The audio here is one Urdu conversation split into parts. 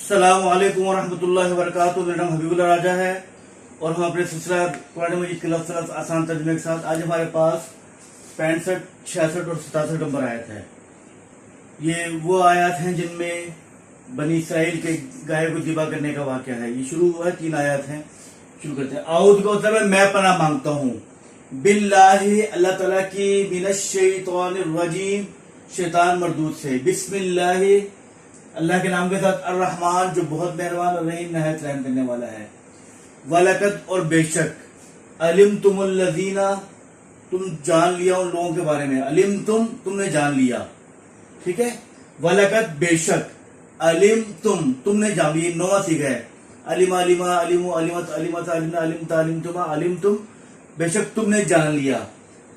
السلام علیکم ورحمۃ اللہ وبرکاتہ۔ میرا نام حبیب راجہ ہے اور ہم اپنے سلسلہ قرآن مجید کے لفظ آسان ترجمے کے ساتھ آج ہمارے پاس 65، 66 اور 67 نمبر آیت ہے۔ یہ وہ آیات ہیں جن میں بنی اسرائیل کے گائے کو ذبح کرنے کا واقعہ ہے۔ یہ شروع ہوا ہے، 3 آیات ہیں۔ شروع کرتے ہیں۔ اعوذ کا مطلب ہے میں پناہ مانگتا ہوں، باللہ اللہ تعالیٰ کی، من الشیطان الرجیم شیطان مردود سے، بسم اللہ اللہ کے نام کے ساتھ، الرحمن جو بہت مہربان اور رحیم نہایت رحم کرنے والا ہے۔ وَلَقَدْ اور بے شک، عَلِمْتُمُ الَّذِينَ تم جان لیا ان لوگوں کے بارے میں، علمتم تم نے جان لیا، ٹھیک ہے۔ وَلَقَدْ بے شک، علمتم تم نے جان لیا، 9 سیکھا ہے، علم علما علمو علمت علمت علمنا علمت علمتما علمتم، بے شک تم نے جان لیا،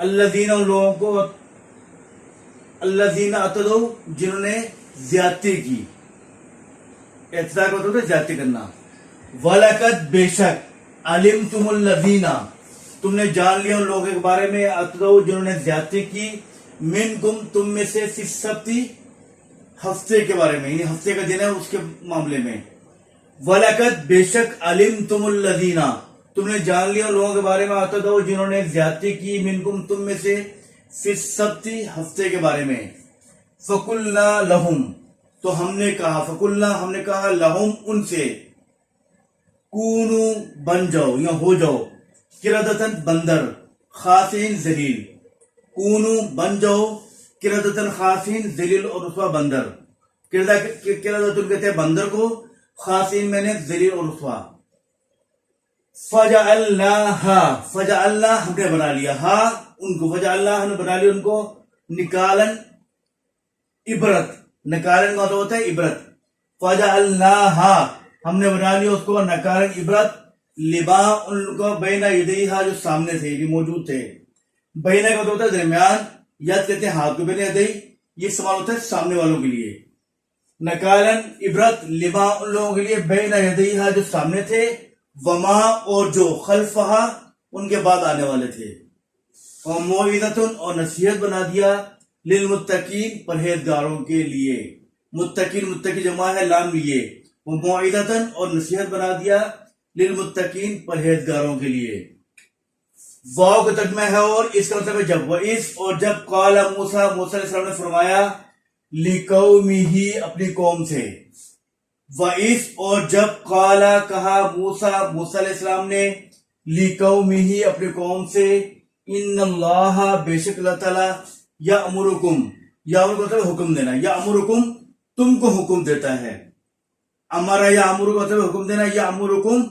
الذین ان لوگوں کو، الذین اعتدوا جنہوں نے زیادتی کی، اعتداء کا مطلب ہے زیادتی کرنا۔ وَلَقَدْ بے شک، عَلِمْتُمُ الَّذِينَ تم نے جان لیا ان لوگوں کے بارے میں، اعتدوا جنہوں نے زیادتی کی، منکم تم میں سے، فی السبت ہفتے کے بارے میں، یعنی ہفتے کا دن ہے اس کے معاملے میں۔ وَلَقَدْ بے شک، عَلِمْتُمُ الَّذِينَ تم نے جان لیا ان لوگوں کے بارے میں، اعتدوا جنہوں نے زیادتی کی، منکم تم میں سے، فی السبت ہفتے کے بارے میں۔ فَقُلْنَا لَهُمْ تو ہم نے کہا، فَقُلْنَا ہم نے کہا، لَهُمْ ان سے، کونو بن جاؤ یا ہو جاؤ، قردۃ بندر، خاسئین ذلیل، کونو بن جاؤ، قردۃ خاسئین ذلیل اور رسوا بندر۔ قردۃ کہتے ہیں بندر کو، خاسئین میں نے ذلیل اور رسوا۔ فَجَعَلْنَاهَا فَجَعَلْنَا ہم نے بنا لیا، ہا ان کو، فَجَعَلْنَا ہم نے بنا لیا ان کو، نکالن عبرت، نکالن کا مطلب ہوتا ہے عبرت۔ فَجَعَلْنَاهَا ہم نے بنا لیا اس کو، نکالن عبرت، لما ان کو، بین یدیہا جو سامنے تھے، جو موجود تھے۔ بینہ کا مطلب ہوتا ہے درمیان، ید کہتے ہیں ہاتھ کو، بین یدی یہ سوال ہوتا ہے سامنے والوں کے لیے۔ نکالن عبرت، لما ان لوگوں کے لیے، بین یدیہا جو سامنے تھے، وما اور جو، خلفہا ان کے بعد آنے والے تھے، اور موعظۃ اور نصیحت بنا دیا، للمتقین پرہیزگاروں کے لیے۔ متقین، متقی جمع ہے لام لیے، وہ موعظۃ اور نصیحت بنا دیا، للمتقین پرہیزگاروں کے لیے۔ واو کا ترجمہ ہے اور اس کا مطلب ہے جب، وَإِذْ اور جب، قال موسیٰ موسیٰ علیہ السلام نے فرمایا، لِقَوْمِهِ اپنی قوم سے۔ وَإِذْ اور جب، قال کہا، موسیٰ موسیٰ علیہ السلام نے، لِقَوْمِهِ اپنی قوم سے، ان اللہ بے شک اللہ تعالیٰ، یأمرکم، یأمر کا مطلب حکم دینا، یأمرکم تم کو حکم دیتا ہے، امرا یأمر کا مطلب حکم دینا، یأمرکم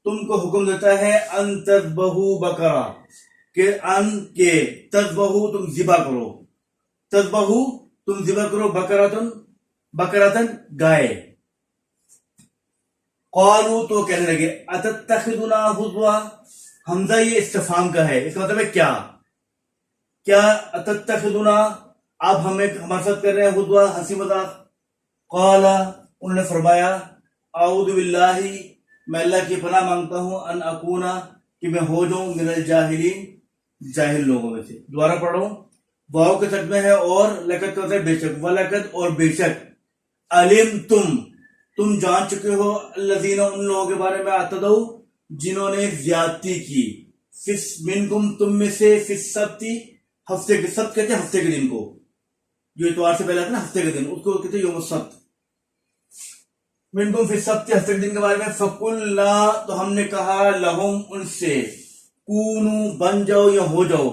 تم کو حکم دیتا ہے، ان تذبحوا بقرہ کہ ان کے، تذبحوا تم ذبح کرو، تذبحوا تم ذبح کرو، بقرۃ گائے۔ قالوا تو کہنے لگے، اتتخذنا ہزوا، حمزہ یہ استفہام کا ہے، اس کا مطلب ہے کیا، کیا اتتخذنا آپ ہمیں ہمارے ساتھ کر رہے ہیں، ہزوا ہنسی مذاق۔ قال انہوں نے فرمایا، اعوذ باللہ میں اللہ کی پناہ مانگتا ہوں، ان اکونا کہ میں ہو جاؤں، من الجاہلین جاہل لوگوں میں سے۔ دوبارہ پڑھ رہا ہوں، واو کا ترجمہ ہے اور، لقد کا بے شک، ولقد اور بے شک، علمتم تم جان چکے ہو، الذین ان لوگوں کے بارے میں، اعتدوا جنہوں نے زیادتی کی، منکم تم میں سے، فی السبت ہفتے کے، سبت کہتے ہیں ہفتے کے دن کو، جو اتوار سے پہلے آتا ہے نا ہفتے کے دن، اس کو کہتے ہیں یوم السبت۔ منکم فی السبت ہفتے کے دن کے بارے میں، فقلنا تو ہم نے کہا، لہم ان سے، کونو بن جاؤ یا ہو جاؤ،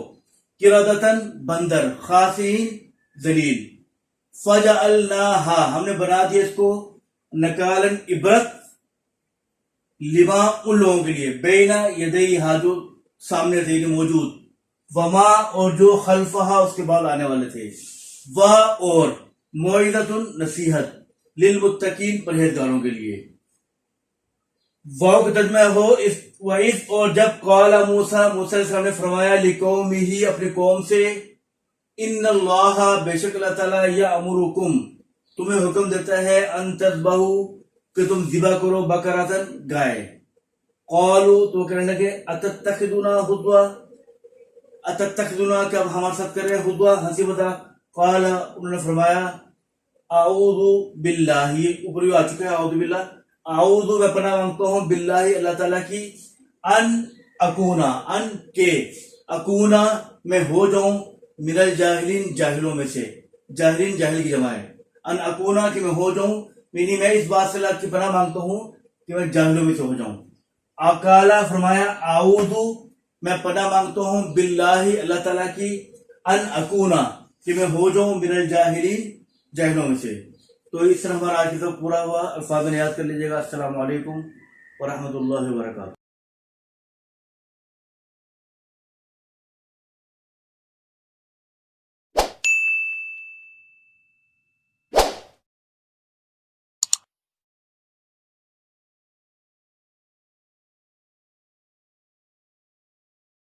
قردۃ بندر، خاسئین ذلیل۔ فجعلناہا ہم نے بنا دیا اس کو، نکالن عبرت، لما ان لوگوں کے لیے، بین یدیہا جو سامنے تھے، جو موجود، وما اور جو، خلفہا اس کے بعد آنے والے تھے، و اور، موعظۃ نصیحت، للمتقین پرہیزگاروں کے لیے۔ واو کا ترجمہ ہو، وَإِذْ اور جب، قال موسیٰ موسیٰ علیہ السلام نے فرمایا، لِقَوْمِهِ اپنی قوم سے، ان اللہ بے شک اللہ تعالیٰ، یأمرکم تمہیں حکم دیتا ہے، ان تذبحوا کہ تم ذبح کرو، بقرۃ گائے۔ قالوا تو کہنے لگے، اتتخذنا ہزوا اتتخذنا کہ اب ہمارے ساتھ کر رہے ہیں، ہزوا ہنسی مذاق۔ قال انہوں نے فرمایا، اعوذ باللہ، اوپر بھی آ چکا ہے اعوذ باللہ، اعوذ میں پناہ مانگتا ہوں باللہ اللہ تعالیٰ کی، ان اکونا، ان کے، اکونا میں ہو جاؤں، من الجاہلین جاہلوں میں سے، جاہلین جاہل کی جمع ہے، ان اکونا کہ میں ہو جاؤں، یعنی میں اس بات سے اللہ کی پناہ مانگتا ہوں کہ میں جاہلوں میں سے ہو جاؤں۔ اقالا فرمایا اعوذ میں پناہ مانگتا ہوں باللہ اللہ تعالیٰ کی، ان اکونا کہ میں ہو جاؤں من الجاہلین جاہلوں میں سے۔ تو اس طرح ہمارا آج کا پورا ہوا، الفاظ یاد کر لیجیے گا۔ السلام علیکم ورحمۃ اللہ وبرکاتہ۔